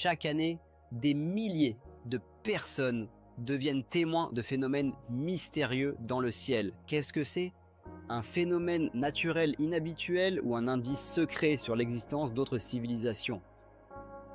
Chaque année, des milliers de personnes deviennent témoins de phénomènes mystérieux dans le ciel. Qu'est-ce que c'est? Un phénomène naturel inhabituel ou un indice secret sur l'existence d'autres civilisations?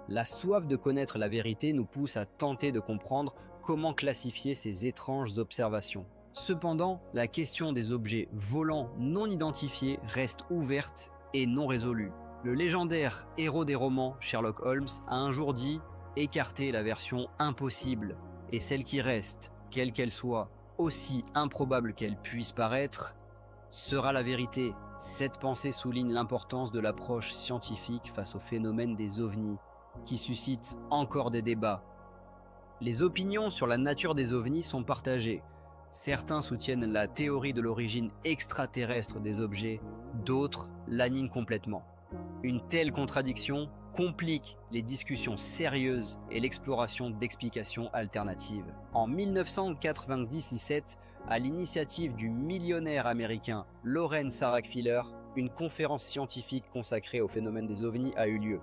La soif de connaître la vérité nous pousse à tenter de comprendre comment classifier ces étranges observations. Cependant, la question des objets volants non identifiés reste ouverte et non résolue. Le légendaire héros des romans, Sherlock Holmes, a un jour dit « Écartez la version impossible, et celle qui reste, quelle qu'elle soit, aussi improbable qu'elle puisse paraître, sera la vérité ». Cette pensée souligne l'importance de l'approche scientifique face au phénomène des ovnis, qui suscite encore des débats. Les opinions sur la nature des ovnis sont partagées. Certains soutiennent la théorie de l'origine extraterrestre des objets, d'autres la nient complètement. Une telle contradiction complique les discussions sérieuses et l'exploration d'explications alternatives. En 1997, à l'initiative du millionnaire américain Lawrence Rockefeller, une conférence scientifique consacrée au phénomène des ovnis a eu lieu.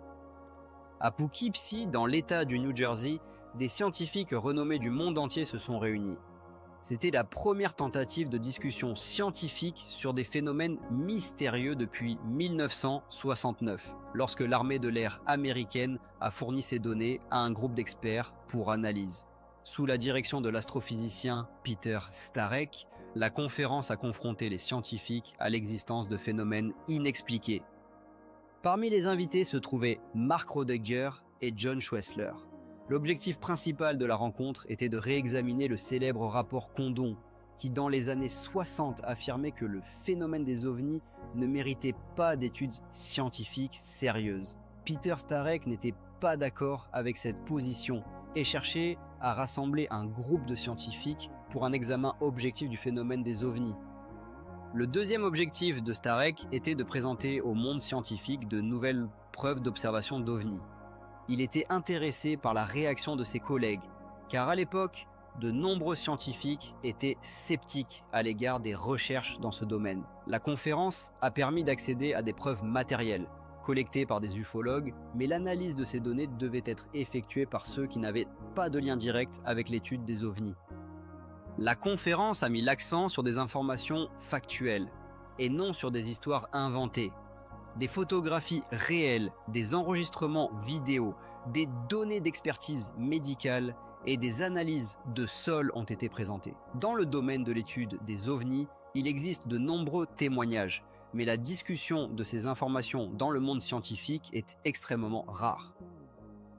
À Poughkeepsie, dans l'État du New Jersey, des scientifiques renommés du monde entier se sont réunis. C'était la première tentative de discussion scientifique sur des phénomènes mystérieux depuis 1969, lorsque l'armée de l'air américaine a fourni ces données à un groupe d'experts pour analyse. Sous la direction de l'astrophysicien Peter Starek, la conférence a confronté les scientifiques à l'existence de phénomènes inexpliqués. Parmi les invités se trouvaient Mark Roediger et John Schwessler. L'objectif principal de la rencontre était de réexaminer le célèbre rapport Condon, qui dans les années 60 affirmait que le phénomène des ovnis ne méritait pas d'études scientifiques sérieuses. Peter Starek n'était pas d'accord avec cette position et cherchait à rassembler un groupe de scientifiques pour un examen objectif du phénomène des ovnis. Le deuxième objectif de Starek était de présenter au monde scientifique de nouvelles preuves d'observation d'ovnis. Il était intéressé par la réaction de ses collègues, car à l'époque, de nombreux scientifiques étaient sceptiques à l'égard des recherches dans ce domaine. La conférence a permis d'accéder à des preuves matérielles, collectées par des ufologues, mais l'analyse de ces données devait être effectuée par ceux qui n'avaient pas de lien direct avec l'étude des ovnis. La conférence a mis l'accent sur des informations factuelles, et non sur des histoires inventées. Des photographies réelles, des enregistrements vidéo, des données d'expertise médicale et des analyses de sol ont été présentées. Dans le domaine de l'étude des ovnis, il existe de nombreux témoignages, mais la discussion de ces informations dans le monde scientifique est extrêmement rare.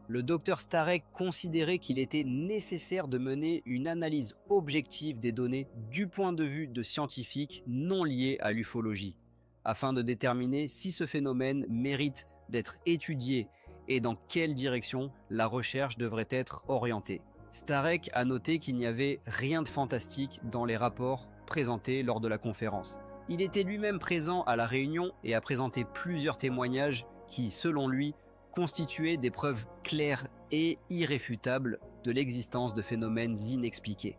Le docteur Starek considérait qu'il était nécessaire de mener une analyse objective des données du point de vue de scientifiques non liés à l'ufologie, afin de déterminer si ce phénomène mérite d'être étudié et dans quelle direction la recherche devrait être orientée. Starek a noté qu'il n'y avait rien de fantastique dans les rapports présentés lors de la conférence. Il était lui-même présent à la réunion et a présenté plusieurs témoignages qui, selon lui, constituaient des preuves claires et irréfutables de l'existence de phénomènes inexpliqués.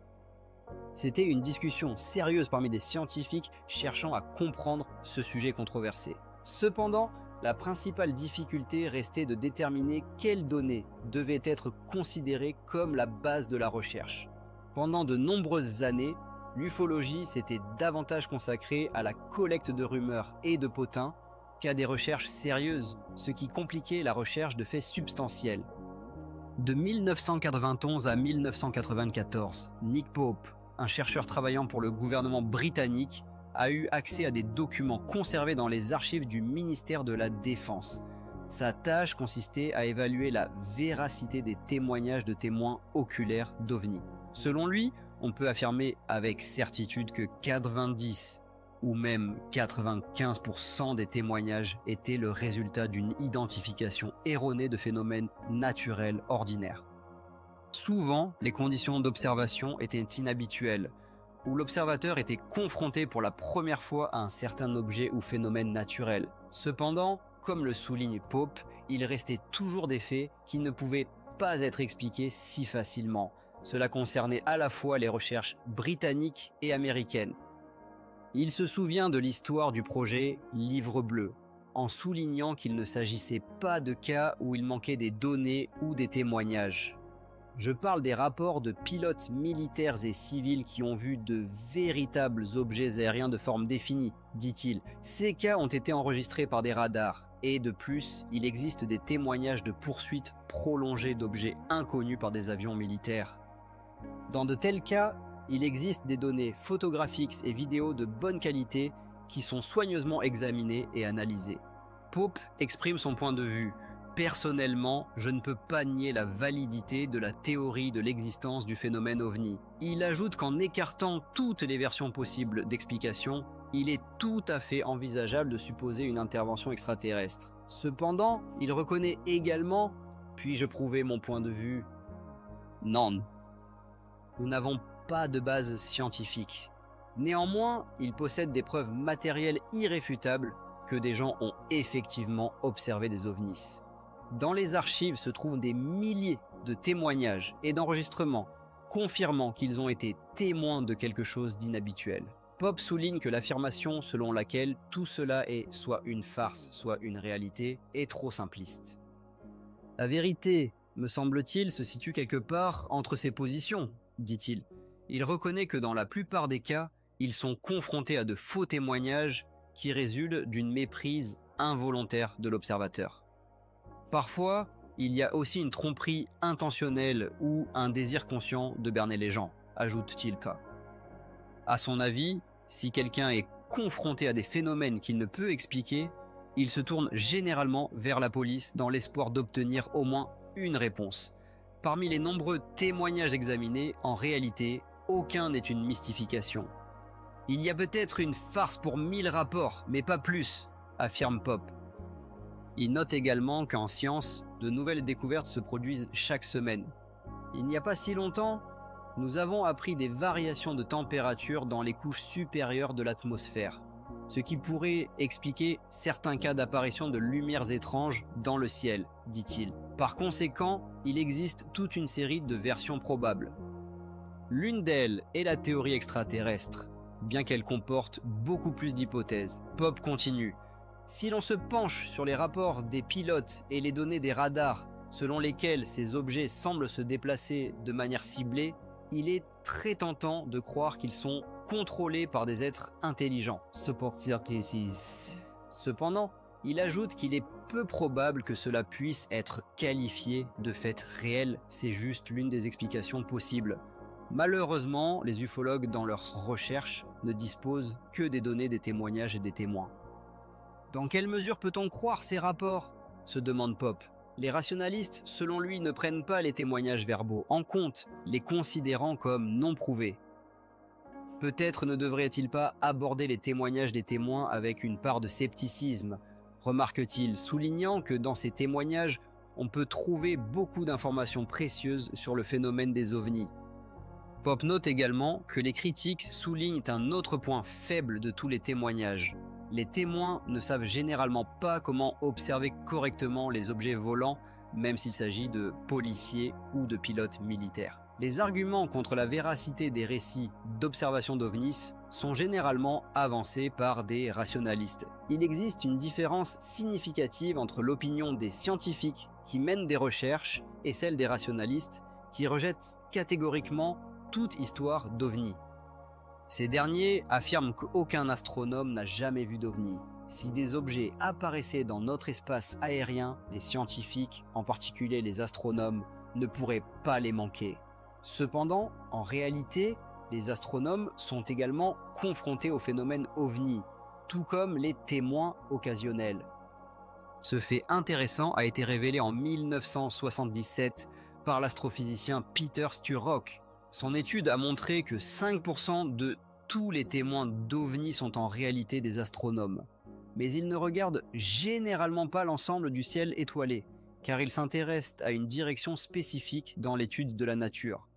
C'était une discussion sérieuse parmi des scientifiques cherchant à comprendre ce sujet controversé. Cependant, la principale difficulté restait de déterminer quelles données devaient être considérées comme la base de la recherche. Pendant de nombreuses années, l'ufologie s'était davantage consacrée à la collecte de rumeurs et de potins qu'à des recherches sérieuses, ce qui compliquait la recherche de faits substantiels. De 1991 à 1994, Nick Pope, un chercheur travaillant pour le gouvernement britannique, a eu accès à des documents conservés dans les archives du ministère de la Défense. Sa tâche consistait à évaluer la véracité des témoignages de témoins oculaires d'OVNI. Selon lui, on peut affirmer avec certitude que 90 ou même 95% des témoignages étaient le résultat d'une identification erronée de phénomènes naturels ordinaires. Souvent, les conditions d'observation étaient inhabituelles, où l'observateur était confronté pour la première fois à un certain objet ou phénomène naturel. Cependant, comme le souligne Pope, il restait toujours des faits qui ne pouvaient pas être expliqués si facilement. Cela concernait à la fois les recherches britanniques et américaines. Il se souvient de l'histoire du projet Livre bleu, en soulignant qu'il ne s'agissait pas de cas où il manquait des données ou des témoignages. Je parle des rapports de pilotes militaires et civils qui ont vu de véritables objets aériens de forme définie, dit-il. Ces cas ont été enregistrés par des radars, et de plus, il existe des témoignages de poursuites prolongées d'objets inconnus par des avions militaires. Dans de tels cas, il existe des données photographiques et vidéos de bonne qualité qui sont soigneusement examinées et analysées. Pope exprime son point de vue. Personnellement, je ne peux pas nier la validité de la théorie de l'existence du phénomène OVNI. Il ajoute qu'en écartant toutes les versions possibles d'explication, il est tout à fait envisageable de supposer une intervention extraterrestre. Cependant, il reconnaît également, puis-je prouver mon point de vue? Non. Nous n'avons pas de base scientifique. Néanmoins, il possède des preuves matérielles irréfutables que des gens ont effectivement observé des ovnis. Dans les archives se trouvent des milliers de témoignages et d'enregistrements confirmant qu'ils ont été témoins de quelque chose d'inhabituel. Pope souligne que l'affirmation selon laquelle tout cela est soit une farce, soit une réalité, est trop simpliste. La vérité, me semble-t-il, se situe quelque part entre ces positions, dit-il. Il reconnaît que dans la plupart des cas, ils sont confrontés à de faux témoignages qui résultent d'une méprise involontaire de l'observateur. Parfois, il y a aussi une tromperie intentionnelle ou un désir conscient de berner les gens, ajoute-t-il. À son avis, si quelqu'un est confronté à des phénomènes qu'il ne peut expliquer, il se tourne généralement vers la police dans l'espoir d'obtenir au moins une réponse. Parmi les nombreux témoignages examinés, en réalité, aucun n'est une mystification. Il y a peut-être une farce pour 1000 rapports, mais pas plus, affirme Pope. Il note également qu'en science, de nouvelles découvertes se produisent chaque semaine. Il n'y a pas si longtemps, nous avons appris des variations de température dans les couches supérieures de l'atmosphère, ce qui pourrait expliquer certains cas d'apparition de lumières étranges dans le ciel, dit-il. Par conséquent, il existe toute une série de versions probables. L'une d'elles est la théorie extraterrestre, bien qu'elle comporte beaucoup plus d'hypothèses. Pope continue. Si l'on se penche sur les rapports des pilotes et les données des radars selon lesquels ces objets semblent se déplacer de manière ciblée, il est très tentant de croire qu'ils sont contrôlés par des êtres intelligents. Cependant, il ajoute qu'il est peu probable que cela puisse être qualifié de fait réel, c'est juste l'une des explications possibles. Malheureusement, les ufologues dans leurs recherches ne disposent que des données des témoignages et des témoins. Dans quelle mesure peut-on croire ces rapports ? Se demande Pope. Les rationalistes, selon lui, ne prennent pas les témoignages verbaux en compte, les considérant comme non prouvés. Peut-être ne devrait-il pas aborder les témoignages des témoins avec une part de scepticisme, remarque-t-il, soulignant que dans ces témoignages, on peut trouver beaucoup d'informations précieuses sur le phénomène des ovnis. Pope note également que les critiques soulignent un autre point faible de tous les témoignages. Les témoins ne savent généralement pas comment observer correctement les objets volants, même s'il s'agit de policiers ou de pilotes militaires. Les arguments contre la véracité des récits d'observation d'ovnis sont généralement avancés par des rationalistes. Il existe une différence significative entre l'opinion des scientifiques qui mènent des recherches et celle des rationalistes qui rejettent catégoriquement toute histoire d'ovnis. Ces derniers affirment qu'aucun astronome n'a jamais vu d'ovni. Si des objets apparaissaient dans notre espace aérien, les scientifiques, en particulier les astronomes, ne pourraient pas les manquer. Cependant, en réalité, les astronomes sont également confrontés au phénomène ovni, tout comme les témoins occasionnels. Ce fait intéressant a été révélé en 1977 par l'astrophysicien Peter Sturrock. Son étude a montré que 5% de tous les témoins d'ovnis sont en réalité des astronomes. Mais ils ne regardent généralement pas l'ensemble du ciel étoilé, car ils s'intéressent à une direction spécifique dans l'étude de la nature.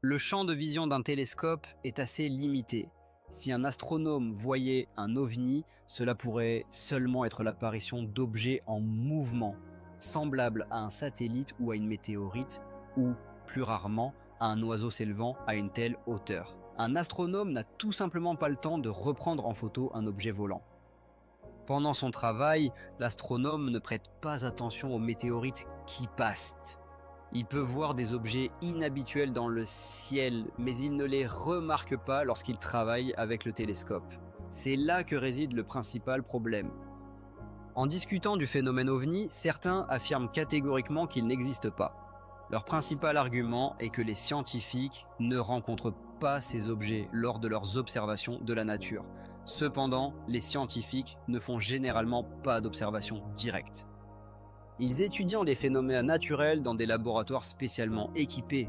Le champ de vision d'un télescope est assez limité. Si un astronome voyait un ovni, cela pourrait seulement être l'apparition d'objets en mouvement, semblables à un satellite ou à une météorite, ou, plus rarement, à un oiseau s'élevant à une telle hauteur. Un astronome n'a tout simplement pas le temps de reprendre en photo un objet volant. Pendant son travail, l'astronome ne prête pas attention aux météorites qui passent. Il peut voir des objets inhabituels dans le ciel, mais il ne les remarque pas lorsqu'il travaille avec le télescope. C'est là que réside le principal problème. En discutant du phénomène OVNI, certains affirment catégoriquement qu'il n'existe pas. Leur principal argument est que les scientifiques ne rencontrent pas ces objets lors de leurs observations de la nature. Cependant, les scientifiques ne font généralement pas d'observations directes. Ils étudient les phénomènes naturels dans des laboratoires spécialement équipés,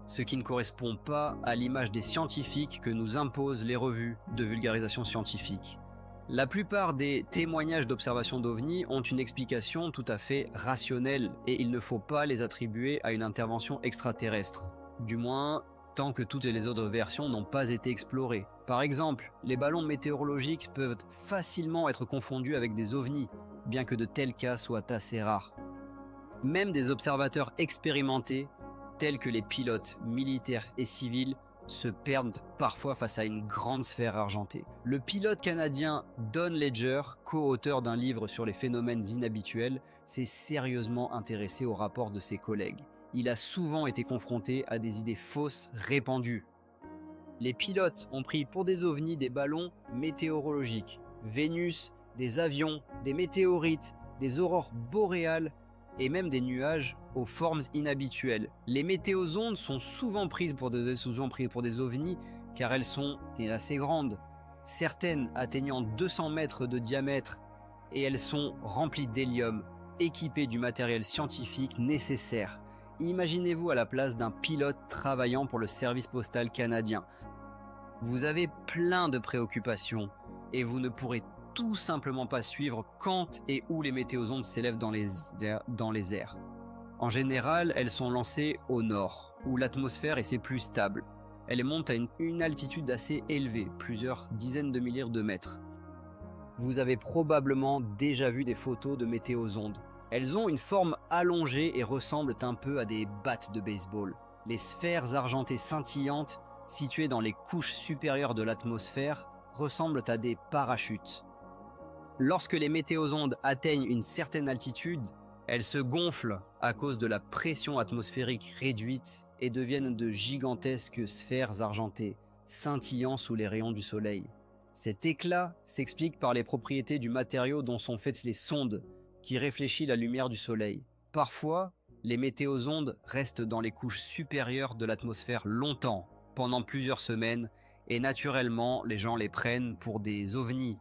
ce qui ne correspond pas à l'image des scientifiques que nous imposent les revues de vulgarisation scientifique. La plupart des témoignages d'observation d'OVNI ont une explication tout à fait rationnelle et il ne faut pas les attribuer à une intervention extraterrestre. Du moins, tant que toutes les autres versions n'ont pas été explorées. Par exemple, les ballons météorologiques peuvent facilement être confondus avec des ovnis, bien que de tels cas soient assez rares. Même des observateurs expérimentés, tels que les pilotes militaires et civils, se perdent parfois face à une grande sphère argentée. Le pilote canadien Don Ledger, co-auteur d'un livre sur les phénomènes inhabituels, s'est sérieusement intéressé aux rapports de ses collègues. Il a souvent été confronté à des idées fausses répandues. Les pilotes ont pris pour des ovnis des ballons météorologiques, Vénus, des avions, des météorites, des aurores boréales et même des nuages aux formes inhabituelles. Les météosondes sont souvent prises pour des ovnis car elles sont assez grandes, certaines atteignant 200 mètres de diamètre et elles sont remplies d'hélium, équipées du matériel scientifique nécessaire. Imaginez-vous à la place d'un pilote travaillant pour le service postal canadien. Vous avez plein de préoccupations et vous ne pourrez tout simplement pas suivre quand et où les météosondes s'élèvent dans les airs. En général, elles sont lancées au nord, où l'atmosphère est plus stable. Elles montent à une altitude assez élevée, plusieurs dizaines de milliers de mètres. Vous avez probablement déjà vu des photos de météosondes. Elles ont une forme allongée et ressemblent un peu à des battes de baseball. Les sphères argentées scintillantes, situées dans les couches supérieures de l'atmosphère, ressemblent à des parachutes. Lorsque les météosondes atteignent une certaine altitude, elles se gonflent à cause de la pression atmosphérique réduite et deviennent de gigantesques sphères argentées, scintillant sous les rayons du soleil. Cet éclat s'explique par les propriétés du matériau dont sont faites les sondes, qui réfléchit la lumière du soleil. Parfois, les météosondes restent dans les couches supérieures de l'atmosphère longtemps, pendant plusieurs semaines, et naturellement, les gens les prennent pour des ovnis.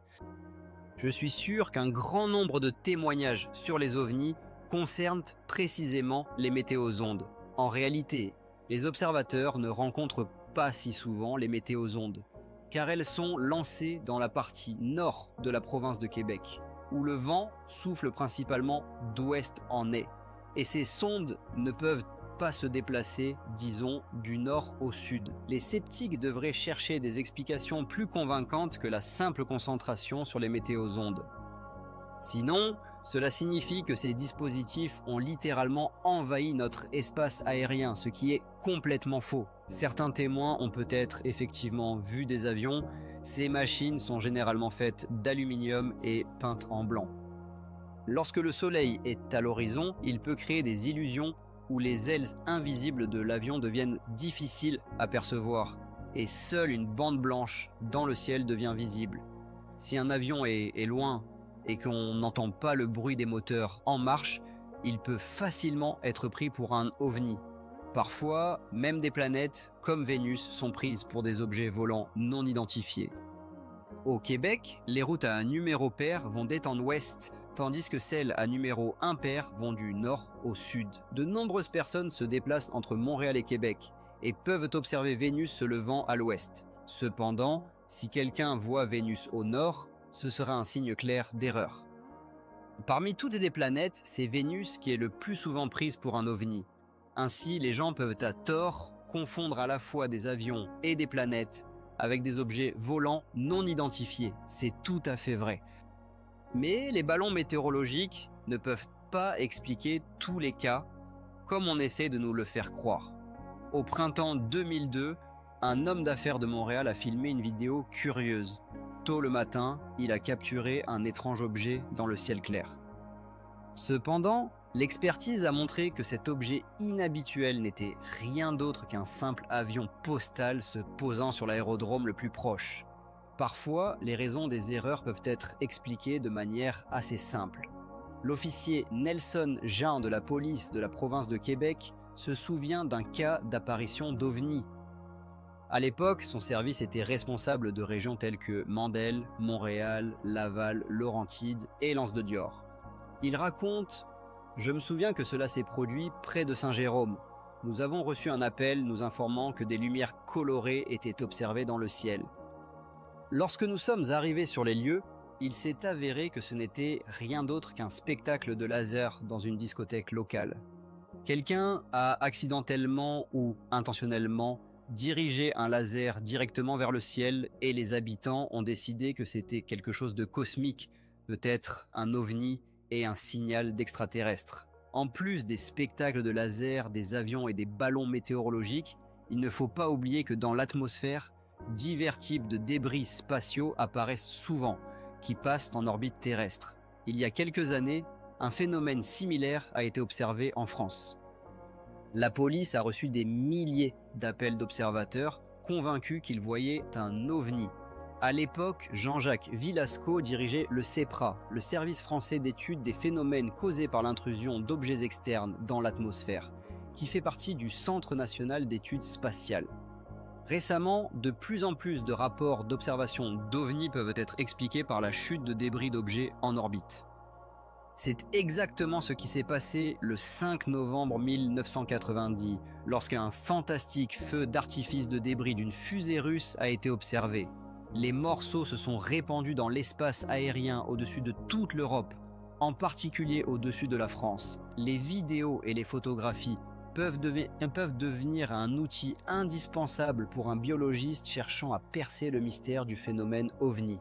Je suis sûr qu'un grand nombre de témoignages sur les ovnis concernent précisément les météosondes. En réalité, les observateurs ne rencontrent pas si souvent les météosondes, car elles sont lancées dans la partie nord de la province de Québec, où le vent souffle principalement d'ouest en est, et ces sondes ne peuvent pas se déplacer, disons, du nord au sud. Les sceptiques devraient chercher des explications plus convaincantes que la simple concentration sur les météosondes. Sinon, cela signifie que ces dispositifs ont littéralement envahi notre espace aérien, ce qui est complètement faux. Certains témoins ont peut-être effectivement vu des avions. Ces machines sont généralement faites d'aluminium et peintes en blanc. Lorsque le soleil est à l'horizon, il peut créer des illusions où les ailes invisibles de l'avion deviennent difficiles à percevoir et seule une bande blanche dans le ciel devient visible. Si un avion est loin et qu'on n'entend pas le bruit des moteurs en marche, il peut facilement être pris pour un ovni. Parfois, même des planètes comme Vénus sont prises pour des objets volants non identifiés. Au Québec, les routes à un numéro pair vont d'est en ouest, tandis que celles à numéro impair vont du nord au sud. De nombreuses personnes se déplacent entre Montréal et Québec et peuvent observer Vénus se levant à l'ouest. Cependant, si quelqu'un voit Vénus au nord, ce sera un signe clair d'erreur. Parmi toutes les planètes, c'est Vénus qui est le plus souvent prise pour un ovni. Ainsi, les gens peuvent à tort confondre à la fois des avions et des planètes avec des objets volants non identifiés. C'est tout à fait vrai. Mais les ballons météorologiques ne peuvent pas expliquer tous les cas comme on essaie de nous le faire croire. Au printemps 2002, un homme d'affaires de Montréal a filmé une vidéo curieuse. tôt le matin, il a capturé un étrange objet dans le ciel clair. Cependant, l'expertise a montré que cet objet inhabituel n'était rien d'autre qu'un simple avion postal se posant sur l'aérodrome le plus proche. Parfois, les raisons des erreurs peuvent être expliquées de manière assez simple. L'officier Nelson Jean de la police de la province de Québec se souvient d'un cas d'apparition d'OVNI. À l'époque, son service était responsable de régions telles que Mandel, Montréal, Laval, Laurentides et l'Anse-de-Dior. Il raconte « Je me souviens que cela s'est produit près de Saint-Jérôme. Nous avons reçu un appel nous informant que des lumières colorées étaient observées dans le ciel. Lorsque nous sommes arrivés sur les lieux, il s'est avéré que ce n'était rien d'autre qu'un spectacle de laser dans une discothèque locale. Quelqu'un a accidentellement ou intentionnellement dirigé un laser directement vers le ciel et les habitants ont décidé que c'était quelque chose de cosmique, peut-être un ovni et un signal d'extraterrestre. En plus des spectacles de laser, des avions et des ballons météorologiques, il ne faut pas oublier que dans l'atmosphère, divers types de débris spatiaux apparaissent souvent, qui passent en orbite terrestre. Il y a quelques années, un phénomène similaire a été observé en France. La police a reçu des milliers d'appels d'observateurs convaincus qu'ils voyaient un ovni. À l'époque, Jean-Jacques Villasco dirigeait le CEPRA, le service français d'études des phénomènes causés par l'intrusion d'objets externes dans l'atmosphère, qui fait partie du Centre national d'études spatiales. Récemment, de plus en plus de rapports d'observation d'OVNI peuvent être expliqués par la chute de débris d'objets en orbite. C'est exactement ce qui s'est passé le 5 novembre 1990, lorsqu'un fantastique feu d'artifice de débris d'une fusée russe a été observé. Les morceaux se sont répandus dans l'espace aérien au-dessus de toute l'Europe, en particulier au-dessus de la France. Les vidéos et les photographies peuvent devenir un outil indispensable pour un biologiste cherchant à percer le mystère du phénomène OVNI.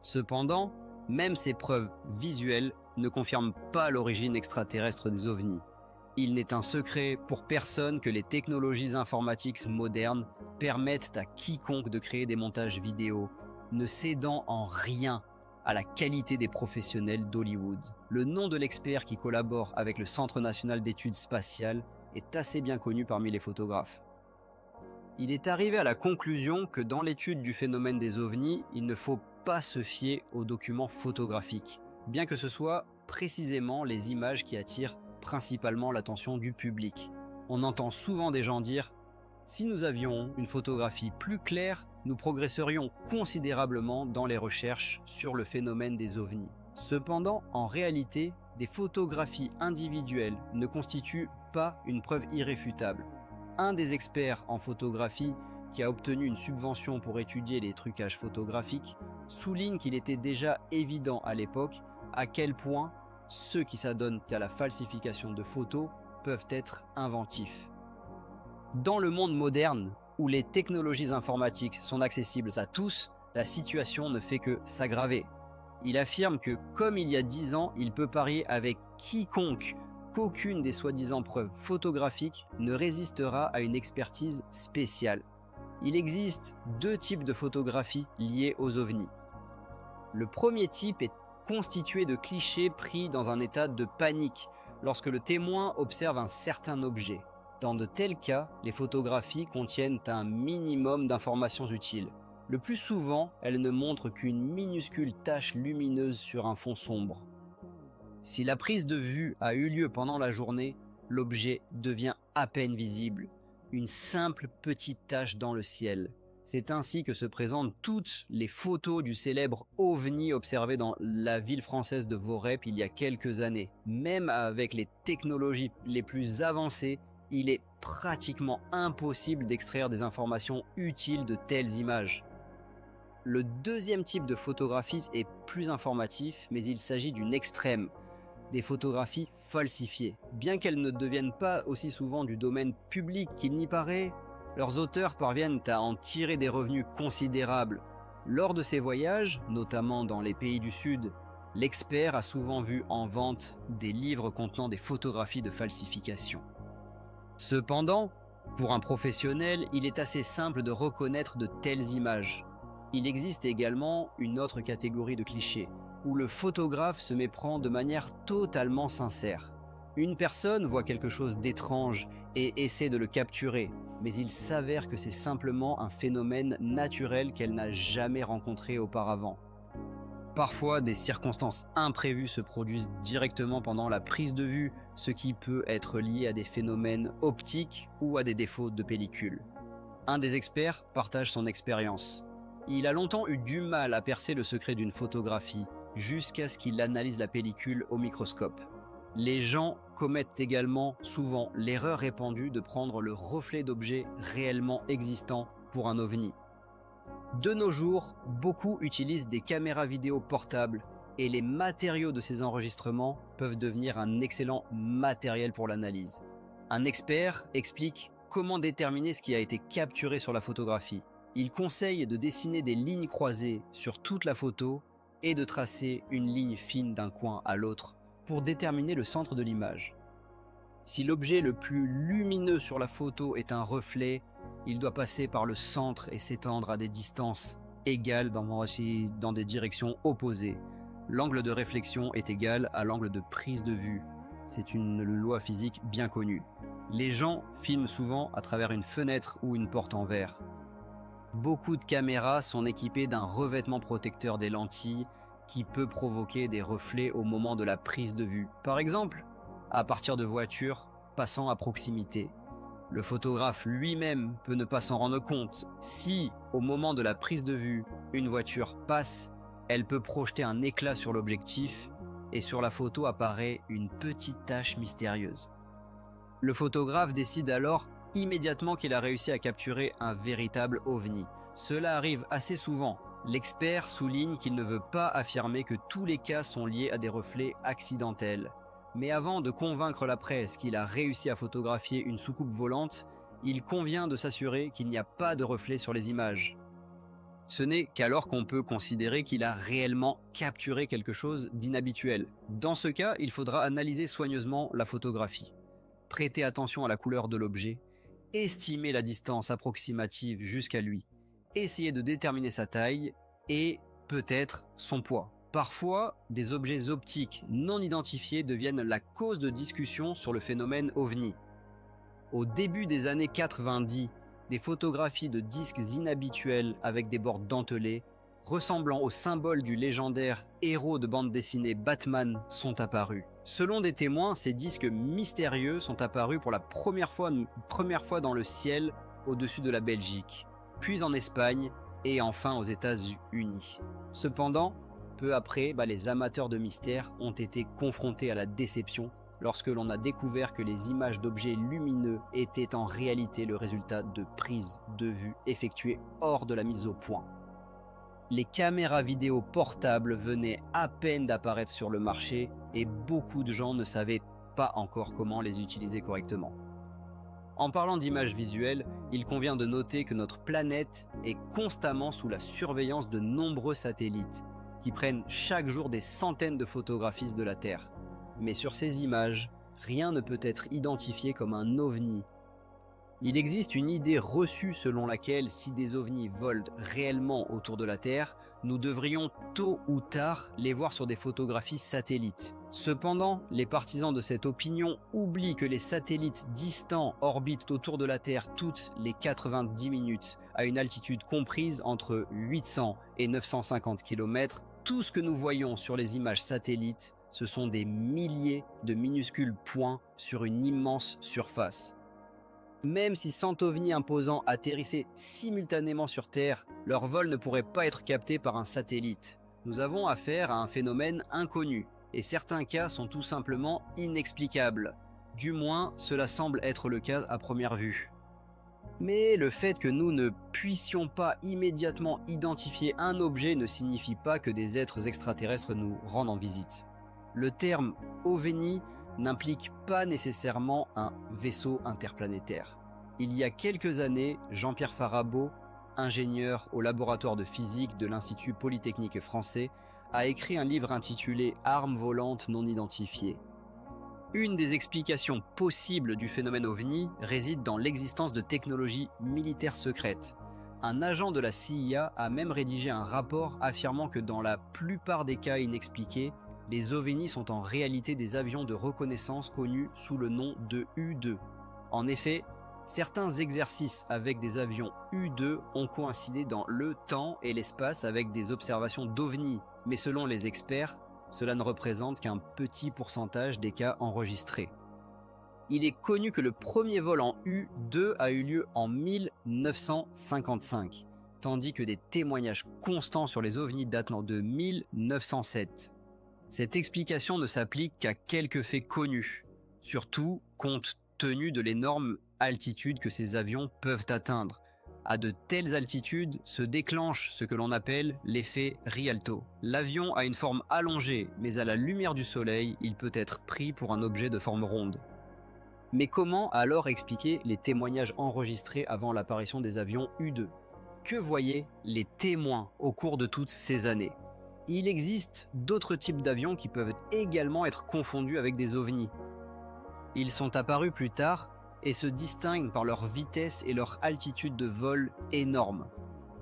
Cependant, même ces preuves visuelles ne confirment pas l'origine extraterrestre des ovnis. Il n'est un secret pour personne que les technologies informatiques modernes permettent à quiconque de créer des montages vidéo, ne cédant en rien à la qualité des professionnels d'Hollywood. Le nom de l'expert qui collabore avec le Centre national d'études spatiales est assez bien connu parmi les photographes. Il est arrivé à la conclusion que dans l'étude du phénomène des ovnis, il ne faut pas se fier aux documents photographiques, bien que ce soit précisément les images qui attirent principalement l'attention du public. On entend souvent des gens dire « Si nous avions une photographie plus claire, nous progresserions considérablement dans les recherches sur le phénomène des ovnis. » Cependant, en réalité, des photographies individuelles ne constituent pas une preuve irréfutable. Un des experts en photographie qui a obtenu une subvention pour étudier les trucages photographiques souligne qu'il était déjà évident à l'époque à quel point ceux qui s'adonnent à la falsification de photos peuvent être inventifs. Dans le monde moderne, où les technologies informatiques sont accessibles à tous, la situation ne fait que s'aggraver. Il affirme que, comme il y a 10 ans, il peut parier avec quiconque qu'aucune des soi-disant preuves photographiques ne résistera à une expertise spéciale. Il existe 2 types de photographies liées aux ovnis. Le premier type est constitué de clichés pris dans un état de panique lorsque le témoin observe un certain objet. Dans de tels cas, les photographies contiennent un minimum d'informations utiles. Le plus souvent, elles ne montrent qu'une minuscule tache lumineuse sur un fond sombre. Si la prise de vue a eu lieu pendant la journée, l'objet devient à peine visible, une simple petite tache dans le ciel. C'est ainsi que se présentent toutes les photos du célèbre OVNI observé dans la ville française de Voreppe il y a quelques années. Même avec les technologies les plus avancées, il est pratiquement impossible d'extraire des informations utiles de telles images. Le deuxième type de photographie est plus informatif, mais il s'agit d'une extrême, des photographies falsifiées. Bien qu'elles ne deviennent pas aussi souvent du domaine public qu'il n'y paraît, leurs auteurs parviennent à en tirer des revenus considérables. Lors de ces voyages, notamment dans les pays du Sud, l'expert a souvent vu en vente des livres contenant des photographies de falsification. Cependant, pour un professionnel, il est assez simple de reconnaître de telles images. Il existe également une autre catégorie de clichés, où le photographe se méprend de manière totalement sincère. Une personne voit quelque chose d'étrange et essaie de le capturer, mais il s'avère que c'est simplement un phénomène naturel qu'elle n'a jamais rencontré auparavant. Parfois, des circonstances imprévues se produisent directement pendant la prise de vue, ce qui peut être lié à des phénomènes optiques ou à des défauts de pellicule. Un des experts partage son expérience. Il a longtemps eu du mal à percer le secret d'une photographie, jusqu'à ce qu'il analyse la pellicule au microscope. Les gens commettent également souvent l'erreur répandue de prendre le reflet d'objets réellement existants pour un ovni. De nos jours, beaucoup utilisent des caméras vidéo portables et les matériaux de ces enregistrements peuvent devenir un excellent matériel pour l'analyse. Un expert explique comment déterminer ce qui a été capturé sur la photographie. Il conseille de dessiner des lignes croisées sur toute la photo et de tracer une ligne fine d'un coin à l'autre pour déterminer le centre de l'image. Si l'objet le plus lumineux sur la photo est un reflet, il doit passer par le centre et s'étendre à des distances égales dans des directions opposées. L'angle de réflexion est égal à l'angle de prise de vue. C'est une loi physique bien connue. Les gens filment souvent à travers une fenêtre ou une porte en verre. Beaucoup de caméras sont équipées d'un revêtement protecteur des lentilles qui peut provoquer des reflets au moment de la prise de vue. Par exemple, à partir de voitures passant à proximité. Le photographe lui-même peut ne pas s'en rendre compte. Si, au moment de la prise de vue, une voiture passe, elle peut projeter un éclat sur l'objectif et sur la photo apparaît une petite tache mystérieuse. Le photographe décide alors immédiatement qu'il a réussi à capturer un véritable ovni. Cela arrive assez souvent. L'expert souligne qu'il ne veut pas affirmer que tous les cas sont liés à des reflets accidentels. Mais avant de convaincre la presse qu'il a réussi à photographier une soucoupe volante, il convient de s'assurer qu'il n'y a pas de reflets sur les images. Ce n'est qu'alors qu'on peut considérer qu'il a réellement capturé quelque chose d'inhabituel. Dans ce cas, il faudra analyser soigneusement la photographie, prêter attention à la couleur de l'objet, estimer la distance approximative jusqu'à lui, essayer de déterminer sa taille et peut-être son poids. Parfois, des objets optiques non identifiés deviennent la cause de discussion sur le phénomène OVNI. Au début des années 90, des photographies de disques inhabituels avec des bords dentelés, ressemblant au symbole du légendaire héros de bande dessinée Batman, sont apparus. Selon des témoins, ces disques mystérieux sont apparus pour la première fois dans le ciel au-dessus de la Belgique, puis en Espagne et enfin aux États-Unis. Cependant, peu après, les amateurs de mystère ont été confrontés à la déception lorsque l'on a découvert que les images d'objets lumineux étaient en réalité le résultat de prises de vue effectuées hors de la mise au point. Les caméras vidéo portables venaient à peine d'apparaître sur le marché et beaucoup de gens ne savaient pas encore comment les utiliser correctement. En parlant d'images visuelles, il convient de noter que notre planète est constamment sous la surveillance de nombreux satellites qui prennent chaque jour des centaines de photographies de la Terre. Mais sur ces images, rien ne peut être identifié comme un ovni. Il existe une idée reçue selon laquelle si des ovnis volent réellement autour de la Terre, nous devrions tôt ou tard les voir sur des photographies satellites. Cependant, les partisans de cette opinion oublient que les satellites distants orbitent autour de la Terre toutes les 90 minutes, à une altitude comprise entre 800 et 950 km. Tout ce que nous voyons sur les images satellites, ce sont des milliers de minuscules points sur une immense surface. Même si 100 ovnis imposants atterrissaient simultanément sur Terre, leur vol ne pourrait pas être capté par un satellite. Nous avons affaire à un phénomène inconnu, et certains cas sont tout simplement inexplicables. Du moins, cela semble être le cas à première vue. Mais le fait que nous ne puissions pas immédiatement identifier un objet ne signifie pas que des êtres extraterrestres nous rendent en visite. Le terme OVNI n'implique pas nécessairement un vaisseau interplanétaire. Il y a quelques années, Jean-Pierre Farabaud, ingénieur au laboratoire de physique de l'Institut Polytechnique français, a écrit un livre intitulé « Armes volantes non identifiées ». Une des explications possibles du phénomène OVNI réside dans l'existence de technologies militaires secrètes. Un agent de la CIA a même rédigé un rapport affirmant que dans la plupart des cas inexpliqués, les ovnis sont en réalité des avions de reconnaissance connus sous le nom de U-2. En effet, certains exercices avec des avions U-2 ont coïncidé dans le temps et l'espace avec des observations d'ovnis, mais selon les experts, cela ne représente qu'un petit pourcentage des cas enregistrés. Il est connu que le premier vol en U-2 a eu lieu en 1955, tandis que des témoignages constants sur les ovnis datent de 1907. Cette explication ne s'applique qu'à quelques faits connus, surtout compte tenu de l'énorme altitude que ces avions peuvent atteindre. À de telles altitudes se déclenche ce que l'on appelle l'effet Rialto. L'avion a une forme allongée, mais à la lumière du soleil, il peut être pris pour un objet de forme ronde. Mais comment alors expliquer les témoignages enregistrés avant l'apparition des avions U-2 ? Que voyaient les témoins au cours de toutes ces années ? Il existe d'autres types d'avions qui peuvent également être confondus avec des ovnis. Ils sont apparus plus tard et se distinguent par leur vitesse et leur altitude de vol énorme.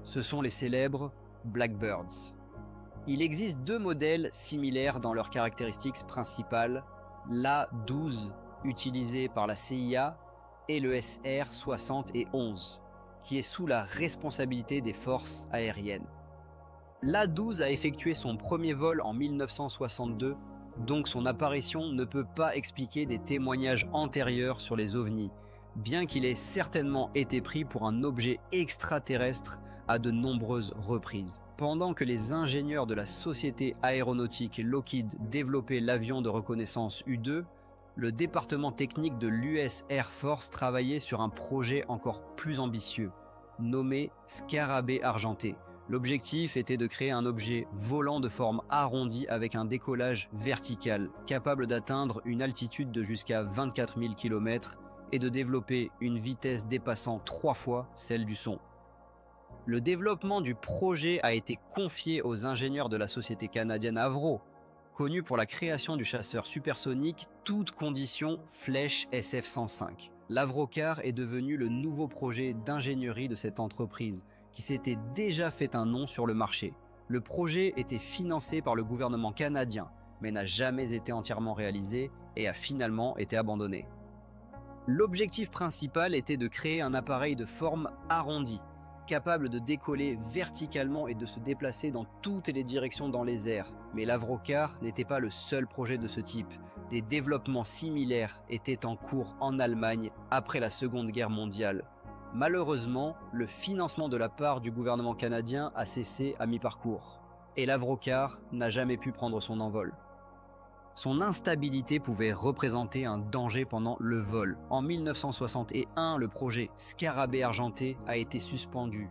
Ce sont les célèbres Blackbirds. Il existe deux modèles similaires dans leurs caractéristiques principales, l'A-12 utilisé par la CIA et le SR-71, qui est sous la responsabilité des forces aériennes. L'A-12 a effectué son premier vol en 1962, donc son apparition ne peut pas expliquer des témoignages antérieurs sur les ovnis, bien qu'il ait certainement été pris pour un objet extraterrestre à de nombreuses reprises. Pendant que les ingénieurs de la société aéronautique Lockheed développaient l'avion de reconnaissance U-2, le département technique de l'US Air Force travaillait sur un projet encore plus ambitieux, nommé Scarabée argenté. L'objectif était de créer un objet volant de forme arrondie avec un décollage vertical, capable d'atteindre une altitude de jusqu'à 24 000 km et de développer une vitesse dépassant 3 fois celle du son. Le développement du projet a été confié aux ingénieurs de la société canadienne Avro, connue pour la création du chasseur supersonique toutes conditions Flèche SF-105. L'Avrocar est devenu le nouveau projet d'ingénierie de cette entreprise, qui s'était déjà fait un nom sur le marché. Le projet était financé par le gouvernement canadien, mais n'a jamais été entièrement réalisé et a finalement été abandonné. L'objectif principal était de créer un appareil de forme arrondie, capable de décoller verticalement et de se déplacer dans toutes les directions dans les airs. Mais l'Avrocar n'était pas le seul projet de ce type. Des développements similaires étaient en cours en Allemagne après la Seconde Guerre mondiale. Malheureusement, le financement de la part du gouvernement canadien a cessé à mi-parcours, et l'Avrocar n'a jamais pu prendre son envol. Son instabilité pouvait représenter un danger pendant le vol. En 1961, le projet Scarabée argenté a été suspendu,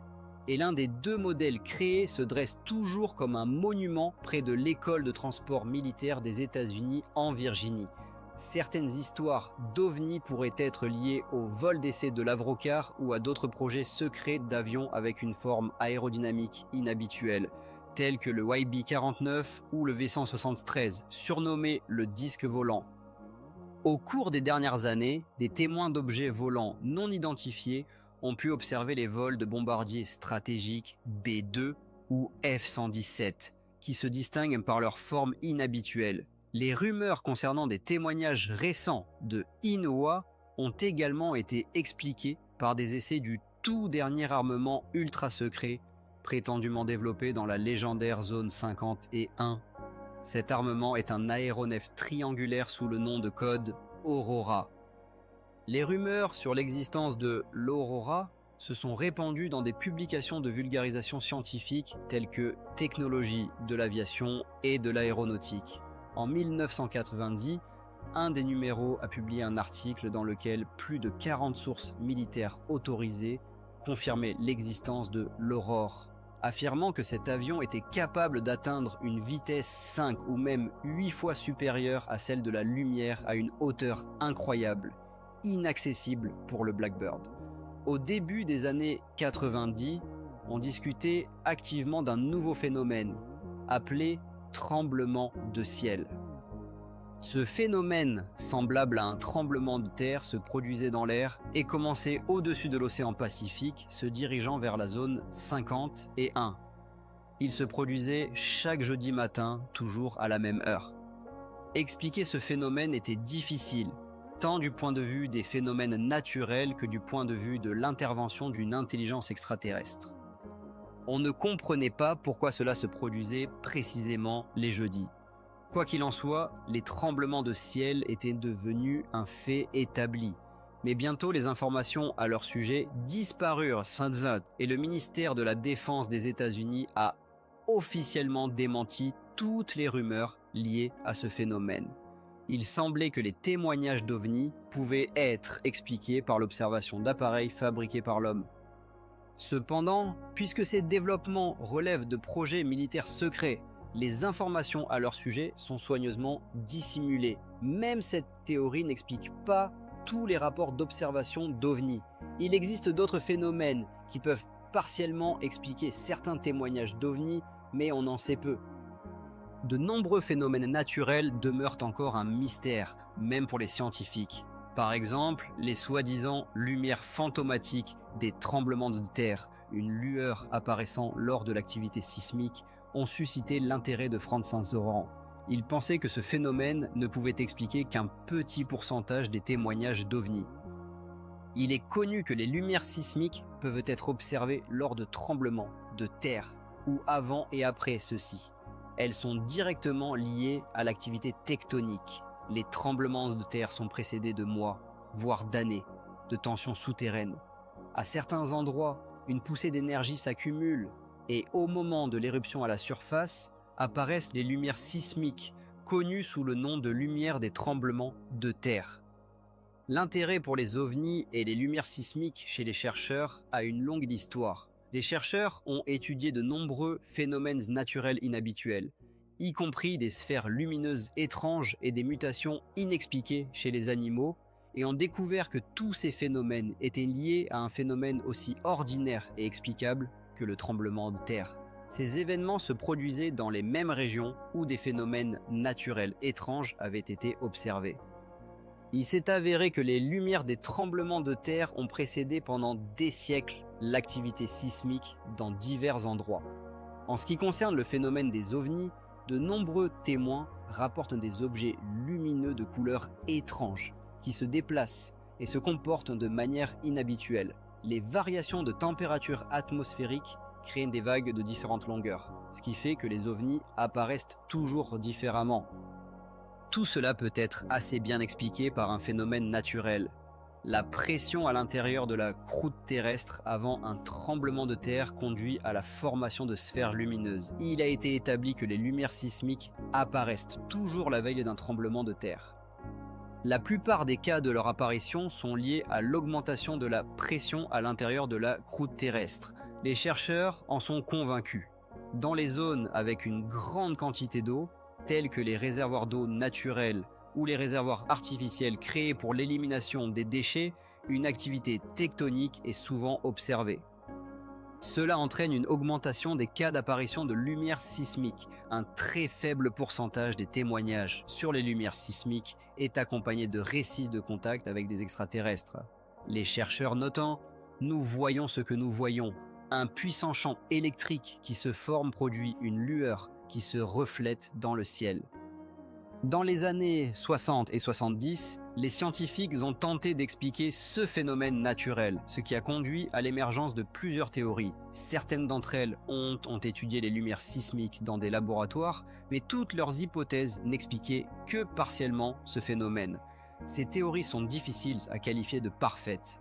et l'un des deux modèles créés se dresse toujours comme un monument près de l'école de transport militaire des États-Unis en Virginie. Certaines histoires d'ovnis pourraient être liées au vol d'essai de l'Avrocar ou à d'autres projets secrets d'avions avec une forme aérodynamique inhabituelle, tels que le YB-49 ou le V-173, surnommé le disque volant. Au cours des dernières années, des témoins d'objets volants non identifiés ont pu observer les vols de bombardiers stratégiques B-2 ou F-117, qui se distinguent par leur forme inhabituelle. Les rumeurs concernant des témoignages récents de Inoa ont également été expliquées par des essais du tout dernier armement ultra secret prétendument développé dans la légendaire zone 51. Cet armement est un aéronef triangulaire sous le nom de code Aurora. Les rumeurs sur l'existence de l'Aurora se sont répandues dans des publications de vulgarisation scientifique telles que Technologie de l'aviation et de l'aéronautique. En 1990, un des numéros a publié un article dans lequel plus de 40 sources militaires autorisées confirmaient l'existence de l'Aurore, affirmant que cet avion était capable d'atteindre une vitesse 5 ou même 8 fois supérieure à celle de la lumière à une hauteur incroyable, inaccessible pour le Blackbird. Au début des années 90, on discutait activement d'un nouveau phénomène, appelé tremblement de ciel. Ce phénomène, semblable à un tremblement de terre, se produisait dans l'air et commençait au-dessus de l'océan Pacifique, se dirigeant vers la zone 50 et 1. Il se produisait chaque jeudi matin, toujours à la même heure. Expliquer ce phénomène était difficile, tant du point de vue des phénomènes naturels que du point de vue de l'intervention d'une intelligence extraterrestre. On ne comprenait pas pourquoi cela se produisait précisément les jeudis. Quoi qu'il en soit, les tremblements de ciel étaient devenus un fait établi. Mais bientôt, les informations à leur sujet disparurent et le ministère de la Défense des États-Unis a officiellement démenti toutes les rumeurs liées à ce phénomène. Il semblait que les témoignages d'OVNI pouvaient être expliqués par l'observation d'appareils fabriqués par l'homme. Cependant, puisque ces développements relèvent de projets militaires secrets, les informations à leur sujet sont soigneusement dissimulées. Même cette théorie n'explique pas tous les rapports d'observation d'OVNI. Il existe d'autres phénomènes qui peuvent partiellement expliquer certains témoignages d'OVNI, mais on en sait peu. De nombreux phénomènes naturels demeurent encore un mystère, même pour les scientifiques. Par exemple, les soi-disant lumières fantomatiques des tremblements de terre, une lueur apparaissant lors de l'activité sismique, ont suscité l'intérêt de Franz Saint-Laurent. Il pensait que ce phénomène ne pouvait expliquer qu'un petit pourcentage des témoignages d'OVNI. Il est connu que les lumières sismiques peuvent être observées lors de tremblements de terre ou avant et après ceux-ci. Elles sont directement liées à l'activité tectonique. Les tremblements de terre sont précédés de mois, voire d'années, de tensions souterraines. À certains endroits, une poussée d'énergie s'accumule et au moment de l'éruption à la surface, apparaissent les lumières sismiques, connues sous le nom de lumière des tremblements de terre. L'intérêt pour les ovnis et les lumières sismiques chez les chercheurs a une longue histoire. Les chercheurs ont étudié de nombreux phénomènes naturels inhabituels, y compris des sphères lumineuses étranges et des mutations inexpliquées chez les animaux, et ont découvert que tous ces phénomènes étaient liés à un phénomène aussi ordinaire et explicable que le tremblement de terre. Ces événements se produisaient dans les mêmes régions où des phénomènes naturels étranges avaient été observés. Il s'est avéré que les lumières des tremblements de terre ont précédé pendant des siècles l'activité sismique dans divers endroits. En ce qui concerne le phénomène des ovnis, de nombreux témoins rapportent des objets lumineux de couleurs étranges qui se déplacent et se comportent de manière inhabituelle. Les variations de température atmosphérique créent des vagues de différentes longueurs, ce qui fait que les ovnis apparaissent toujours différemment. Tout cela peut être assez bien expliqué par un phénomène naturel. La pression à l'intérieur de la croûte terrestre avant un tremblement de terre conduit à la formation de sphères lumineuses. Il a été établi que les lumières sismiques apparaissent toujours la veille d'un tremblement de terre. La plupart des cas de leur apparition sont liés à l'augmentation de la pression à l'intérieur de la croûte terrestre. Les chercheurs en sont convaincus. Dans les zones avec une grande quantité d'eau, telles que les réservoirs d'eau naturels ou les réservoirs artificiels créés pour l'élimination des déchets, une activité tectonique est souvent observée. Cela entraîne une augmentation des cas d'apparition de lumières sismiques. Un très faible pourcentage des témoignages sur les lumières sismiques est accompagné de récits de contact avec des extraterrestres. Les chercheurs notant « Nous voyons ce que nous voyons ». Un puissant champ électrique qui se forme produit une lueur qui se reflète dans le ciel. Dans les années 60 et 70, les scientifiques ont tenté d'expliquer ce phénomène naturel, ce qui a conduit à l'émergence de plusieurs théories. Certaines d'entre elles ont étudié les lumières sismiques dans des laboratoires, mais toutes leurs hypothèses n'expliquaient que partiellement ce phénomène. Ces théories sont difficiles à qualifier de parfaites.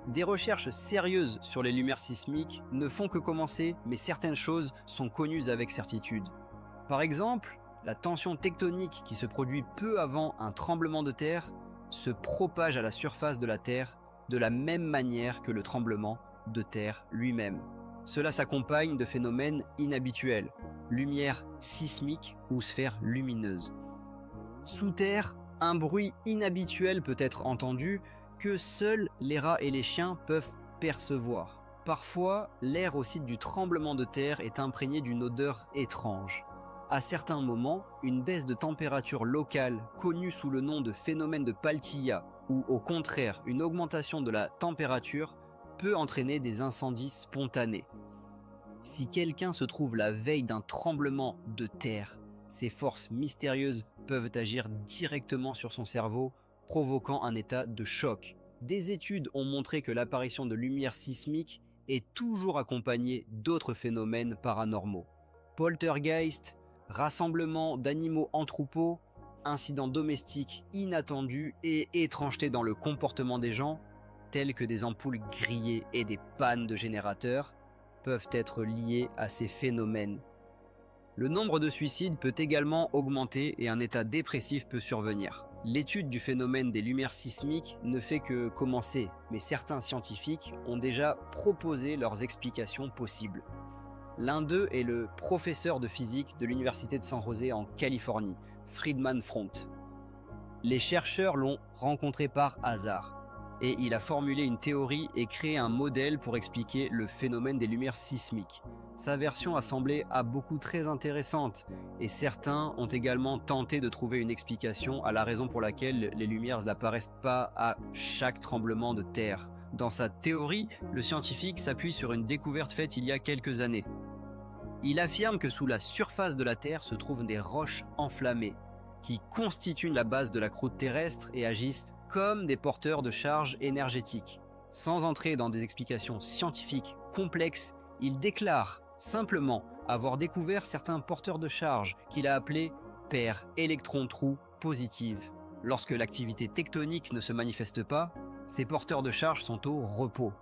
Des recherches sérieuses sur les lumières sismiques ne font que commencer, mais certaines choses sont connues avec certitude. Par exemple, la tension tectonique qui se produit peu avant un tremblement de terre se propage à la surface de la Terre de la même manière que le tremblement de terre lui-même. Cela s'accompagne de phénomènes inhabituels, lumière sismique ou sphères lumineuses. Sous terre, un bruit inhabituel peut être entendu que seuls les rats et les chiens peuvent percevoir. Parfois, l'air au site du tremblement de terre est imprégné d'une odeur étrange. À certains moments, une baisse de température locale, connue sous le nom de phénomène de Paltillas, ou au contraire une augmentation de la température, peut entraîner des incendies spontanés. Si quelqu'un se trouve la veille d'un tremblement de terre, ces forces mystérieuses peuvent agir directement sur son cerveau, provoquant un état de choc. Des études ont montré que l'apparition de lumière sismique est toujours accompagnée d'autres phénomènes paranormaux. Poltergeist, rassemblement d'animaux en troupeau, incidents domestiques inattendus et étrangetés dans le comportement des gens, tels que des ampoules grillées et des pannes de générateurs, peuvent être liés à ces phénomènes. Le nombre de suicides peut également augmenter et un état dépressif peut survenir. L'étude du phénomène des lumières sismiques ne fait que commencer, mais certains scientifiques ont déjà proposé leurs explications possibles. L'un d'eux est le professeur de physique de l'Université de San José en Californie, Friedman Front. Les chercheurs l'ont rencontré par hasard, et il a formulé une théorie et créé un modèle pour expliquer le phénomène des lumières sismiques. Sa version a semblé à beaucoup très intéressante, et certains ont également tenté de trouver une explication à la raison pour laquelle les lumières n'apparaissent pas à chaque tremblement de terre. Dans sa théorie, le scientifique s'appuie sur une découverte faite il y a quelques années. Il affirme que sous la surface de la Terre se trouvent des roches enflammées, qui constituent la base de la croûte terrestre et agissent comme des porteurs de charges énergétiques. Sans entrer dans des explications scientifiques complexes, il déclare simplement avoir découvert certains porteurs de charges qu'il a appelés paires électron-trou positives. Lorsque l'activité tectonique ne se manifeste pas, ces porteurs de charges sont au repos.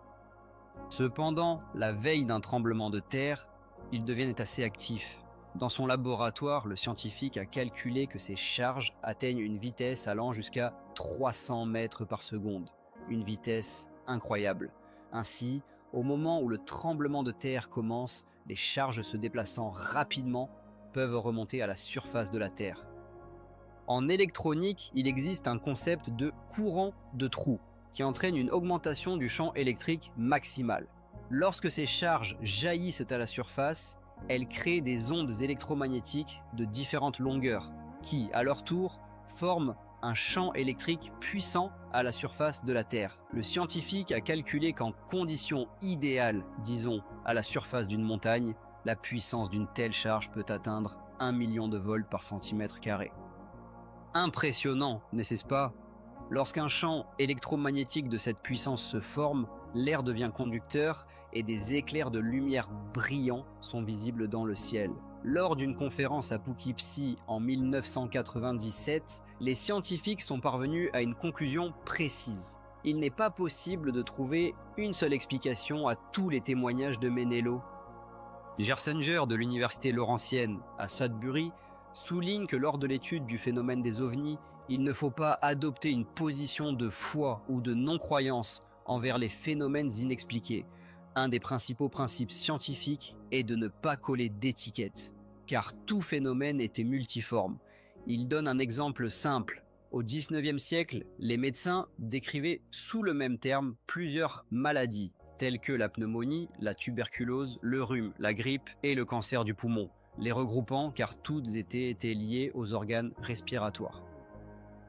Cependant, la veille d'un tremblement de terre, ils deviennent assez actifs. Dans son laboratoire, le scientifique a calculé que ces charges atteignent une vitesse allant jusqu'à 300 mètres par seconde. Une vitesse incroyable. Ainsi, au moment où le tremblement de terre commence, les charges se déplaçant rapidement peuvent remonter à la surface de la Terre. En électronique, il existe un concept de courant de trou qui entraîne une augmentation du champ électrique maximal. Lorsque ces charges jaillissent à la surface, elles créent des ondes électromagnétiques de différentes longueurs qui, à leur tour, forment un champ électrique puissant à la surface de la Terre. Le scientifique a calculé qu'en conditions idéales, disons à la surface d'une montagne, la puissance d'une telle charge peut atteindre 1 million de volts par centimètre carré. Impressionnant, n'est-ce pas? Lorsqu'un champ électromagnétique de cette puissance se forme, l'air devient conducteur et des éclairs de lumière brillants sont visibles dans le ciel. Lors d'une conférence à Poughkeepsie en 1997, les scientifiques sont parvenus à une conclusion précise. Il n'est pas possible de trouver une seule explication à tous les témoignages de Menelo. Gersinger de l'université Laurentienne à Sudbury souligne que lors de l'étude du phénomène des ovnis, il ne faut pas adopter une position de foi ou de non-croyance envers les phénomènes inexpliqués. Un des principaux principes scientifiques est de ne pas coller d'étiquette, car tout phénomène était multiforme. Il donne un exemple simple. Au XIXe siècle, les médecins décrivaient sous le même terme plusieurs maladies, telles que la pneumonie, la tuberculose, le rhume, la grippe et le cancer du poumon, les regroupant car toutes étaient liées aux organes respiratoires.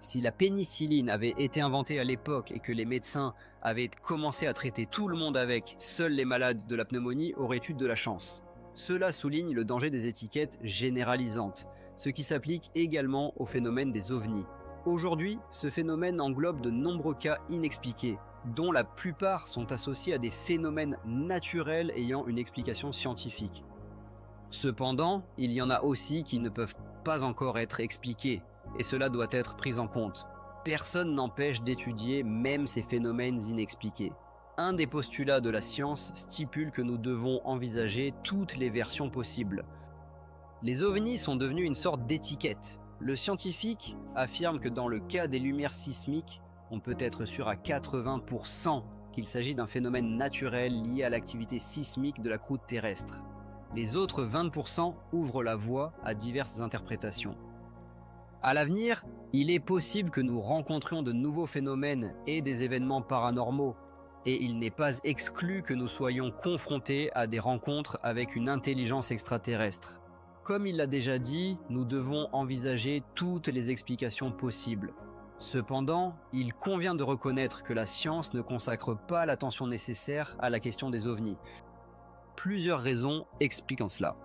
Si la pénicilline avait été inventée à l'époque et que les médecins avaient commencé à traiter tout le monde avec, seuls les malades de la pneumonie auraient eu de la chance. Cela souligne le danger des étiquettes généralisantes, ce qui s'applique également au phénomène des ovnis. Aujourd'hui, ce phénomène englobe de nombreux cas inexpliqués, dont la plupart sont associés à des phénomènes naturels ayant une explication scientifique. Cependant, il y en a aussi qui ne peuvent pas encore être expliqués, et cela doit être pris en compte. Personne n'empêche d'étudier même ces phénomènes inexpliqués. Un des postulats de la science stipule que nous devons envisager toutes les versions possibles. Les ovnis sont devenus une sorte d'étiquette. Le scientifique affirme que dans le cas des lumières sismiques, on peut être sûr à 80% qu'il s'agit d'un phénomène naturel lié à l'activité sismique de la croûte terrestre. Les autres 20% ouvrent la voie à diverses interprétations. À l'avenir, il est possible que nous rencontrions de nouveaux phénomènes et des événements paranormaux, et il n'est pas exclu que nous soyons confrontés à des rencontres avec une intelligence extraterrestre. Comme il l'a déjà dit, nous devons envisager toutes les explications possibles. Cependant, il convient de reconnaître que la science ne consacre pas l'attention nécessaire à la question des ovnis. Plusieurs raisons expliquent cela.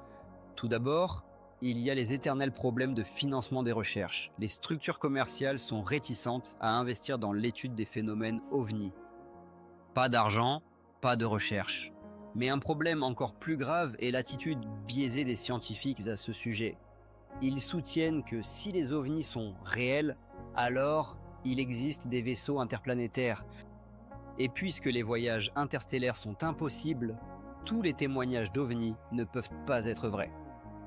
Tout d'abord, il y a les éternels problèmes de financement des recherches. Les structures commerciales sont réticentes à investir dans l'étude des phénomènes ovnis. Pas d'argent, pas de recherche. Mais un problème encore plus grave est l'attitude biaisée des scientifiques à ce sujet. Ils soutiennent que si les ovnis sont réels, alors il existe des vaisseaux interplanétaires. Et puisque les voyages interstellaires sont impossibles, tous les témoignages d'ovnis ne peuvent pas être vrais.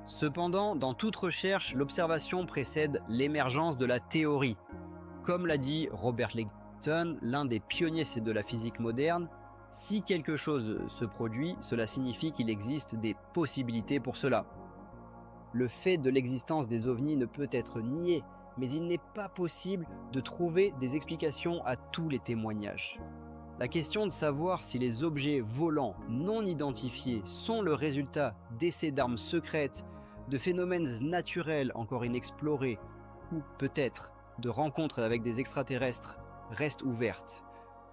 Cependant, dans toute recherche, l'observation précède l'émergence de la théorie. Comme l'a dit Robert Leighton, l'un des pionniers de la physique moderne, si quelque chose se produit, cela signifie qu'il existe des possibilités pour cela. Le fait de l'existence des ovnis ne peut être nié, mais il n'est pas possible de trouver des explications à tous les témoignages. La question de savoir si les objets volants non identifiés sont le résultat d'essais d'armes secrètes, de phénomènes naturels encore inexplorés, ou peut-être de rencontres avec des extraterrestres, reste ouverte.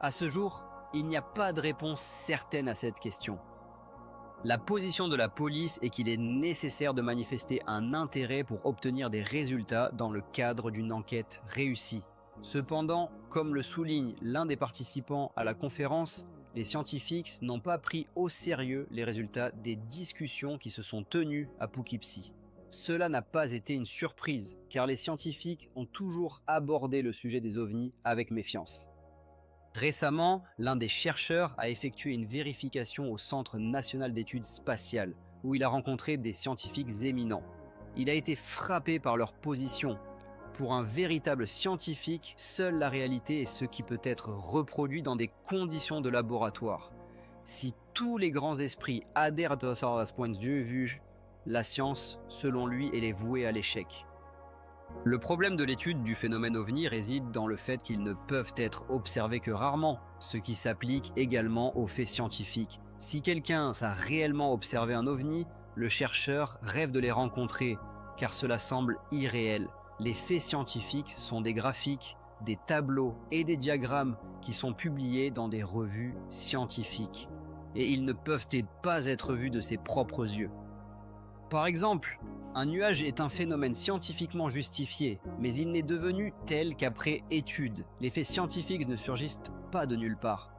À ce jour, il n'y a pas de réponse certaine à cette question. La position de la police est qu'il est nécessaire de manifester un intérêt pour obtenir des résultats dans le cadre d'une enquête réussie. Cependant, comme le souligne l'un des participants à la conférence, les scientifiques n'ont pas pris au sérieux les résultats des discussions qui se sont tenues à Poughkeepsie. Cela n'a pas été une surprise, car les scientifiques ont toujours abordé le sujet des ovnis avec méfiance. Récemment, l'un des chercheurs a effectué une vérification au Centre national d'études spatiales, où il a rencontré des scientifiques éminents. Il a été frappé par leur position. Pour un véritable scientifique, seule la réalité est ce qui peut être reproduit dans des conditions de laboratoire. Si tous les grands esprits adhèrent à ce point de vue, la science, selon lui, elle est vouée à l'échec. Le problème de l'étude du phénomène ovni réside dans le fait qu'ils ne peuvent être observés que rarement, ce qui s'applique également aux faits scientifiques. Si quelqu'un a réellement observé un ovni, le chercheur rêve de les rencontrer, car cela semble irréel. Les faits scientifiques sont des graphiques, des tableaux et des diagrammes qui sont publiés dans des revues scientifiques. Et ils ne peuvent pas être vus de ses propres yeux. Par exemple, un nuage est un phénomène scientifiquement justifié, mais il n'est devenu tel qu'après étude. Les faits scientifiques ne surgissent pas de nulle part.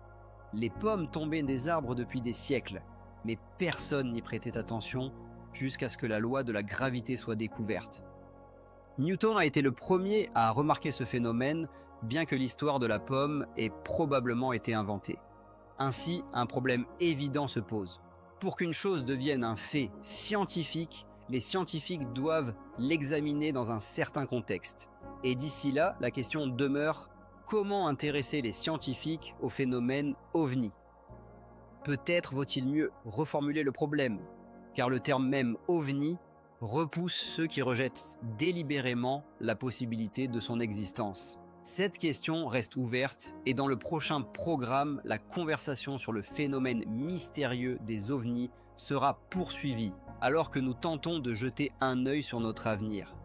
Les pommes tombaient des arbres depuis des siècles, mais personne n'y prêtait attention jusqu'à ce que la loi de la gravité soit découverte. Newton a été le premier à remarquer ce phénomène, bien que l'histoire de la pomme ait probablement été inventée. Ainsi, un problème évident se pose. Pour qu'une chose devienne un fait scientifique, les scientifiques doivent l'examiner dans un certain contexte. Et d'ici là, la question demeure: comment intéresser les scientifiques au phénomène ovni? Peut-être vaut-il mieux reformuler le problème, car le terme même ovni repousse ceux qui rejettent délibérément la possibilité de son existence. Cette question reste ouverte et dans le prochain programme, la conversation sur le phénomène mystérieux des ovnis sera poursuivie alors que nous tentons de jeter un œil sur notre avenir.